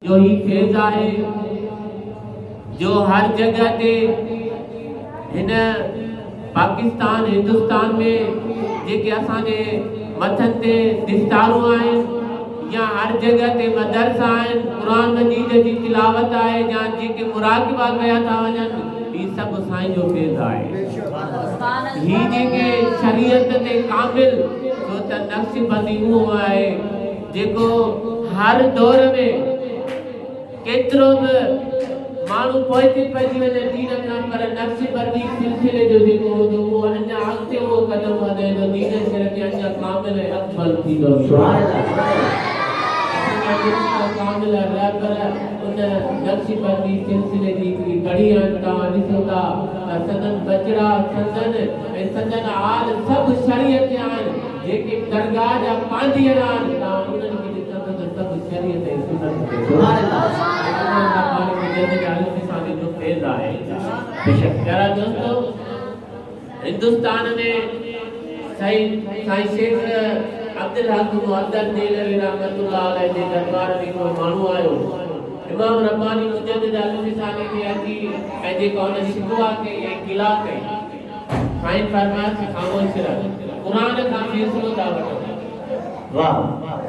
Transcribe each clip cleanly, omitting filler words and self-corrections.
जो ही फेज़ है जो हर जगह ते इन पाकिस्तान हिंदुस्तान में जेके असांजे मथन ते दिस्तारूं आहिनि या हर जगह ते मदरसा आहिनि कुरान मजीद जी तिलावत आहे या जेके मुराक़िबा कया था वञनि ही सब साईं जो फेज़ आहे। ही जेके शरीयत ते कामिल छो त नक्शबंदी उहो आहे जेको हर दौर में केतिरो बि माण्हू पोइते पइजी वञे दीन खां पर नक्शबंदी सिलसिले जो जेको हूंदो उहो अञा अॻिते उहो क़दम वधे थो दीन शरीयत खे अञा कामिल ऐं अकमल थींदो कामिल आहे पर उन नक्शबंदी सिलसिले जी हिकिड़ी घड़ी आहिनि तव्हां ॾिसो था त संदन बचड़ा संदन ऐं संदन आल सभु शरीयत आहिनि जेके दरगाह जा पांधीअ आहिनि तव्हां उन्हनि खे ॾिसंदो त सभु शरीयत ऐं सुनत जो फेज़ आहे। बेशक प्यारा दोस्तों हिंदुस्तान में साईं शेख अब्दुल हक मुअद्दल देलवी रहमतुल्लाह अलैह जे दरबार में कोई माण्हू आयो इमाम रब्बानी मुजद्दिद अल-फिसानी खे अची ऐं जेका हुन शिकवा कई ऐं गिला कई साईं फरमाया त ख़ामोश रह क़ुरान खां फ़ैसिलो था वठो। वाह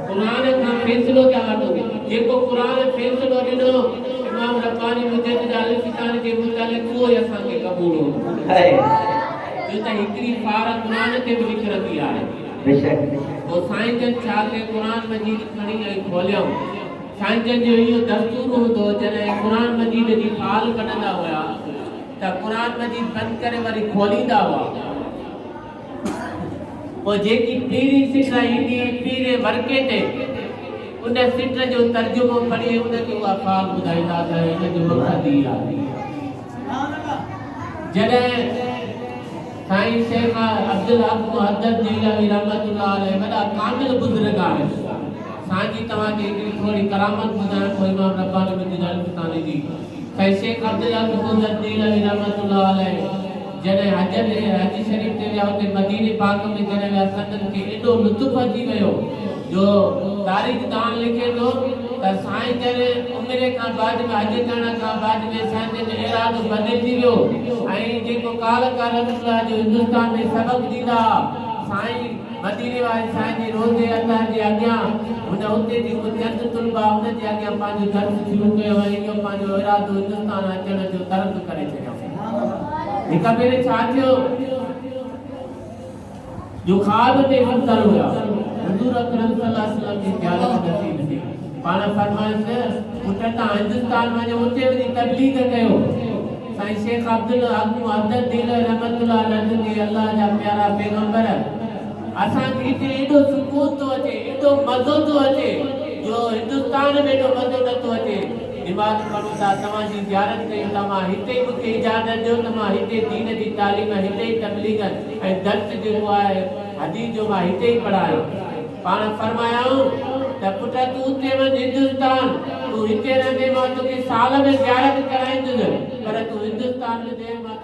क़ुरान खां फ़ैसिलो था वठो जेको क़ुरान फ़ैसिलो ॾिनो इमाम रब्बानी मुजद्दिद अल-फिसानी जे मुतालिक़ उहो ई असांखे क़बूल हो जो त हिकिड़ी फार क़ुरान ते बि लिखी आहे। बेशक वो साईं जन छा के क़ुरान मजीद खणी ऐं खोलियऊं साईं जन जो इहो दस्तूर हूंदो जॾहिं क़ुरान मजीद जी फाल कढंदा हुआ त क़ुरान मजीद बंदि करे वरी खोलींदा हुआ पोइ जेकी पीरी सिट ईंदी पीरे वर्के ते उन सिट जो तर्जुमो पढ़ी उनखे उहा फाल ॿुधाईंदा त हिन जो मक़सद ई आहे। जॾहिं साईं शेख अब्दुल हक मुअद्दल देलवी रहमतुल्लाह अलैह वॾा कामिल बुज़ुर्ग आहिनि साईं जी तव्हांखे हिकिड़ी थोरी करामत ॿुधायां थो इमाम रब्बानी मुजद्दिद अल-फिसानी जी साईं शेख अब्दुल हक मुअद्दल देलवी रहमतुल्लाह अलैह जॾहिं हज शरीफ ते विया हुते मदीने पाक में जॾहिं विया संदन खे एॾो लुत्फ़ अची वियो जो तारीख़ दान लिखे थो त साईं जन उमिरि खां बाद में हज करण खां बाद में साईं जन इरादो बदिलजी वियो ऐं जेको काल रसूलुल्लाह जो हिंदुस्तान में सबक़ ॾींदा साईं मदीने वारे साईं जी रोज़े अल्लाह जे अॻियां हुन हुते जेको चंद तुलबा हुन जे अॻियां पंहिंजो दर्स शुरू कयो ऐं इहो पंहिंजो इरादो हिंदुस्तान अचण जो तर्क करे छॾियो। हिकु भेरे छा थियो जो ख्वाब में सुतल हुआ हुजूर अकरम सल्लल्लाहु अलैहि वसल्लम जी ज़ियारत नसीब थी पाण फरमाइश पुट तव्हां हिंदुस्तान वञो उते वञी तबलीग कयो। साईं शेख अब्दुल हक मुअद्दल देलवी रहमतुल्लाह अलैह जी अल्लाह जा प्यारा पैगंबर असांखे हिते एॾो सुकून थो अचे एॾो मज़ो थो अचे जो हिंदुस्तान में एॾो मज़ो नथो अचे निमाज़ पढ़ूं था तव्हांजी ज़ियारत कयूं था मां हिते ई मूंखे इजाज़त ॾियो त मां हिते दीन जी तालीम हिते ई तबलीग ऐं दर्स जेको आहे हदीस जो मां हिते ई पढ़ायो। पाण फरमायाऊं त पुट तूं उते वञ हिंदुस्तान तूं हिते रहंदे मां तोखे साल में ज़ियारत कराईंदुसि पर तूं हिंदुस्तान में मां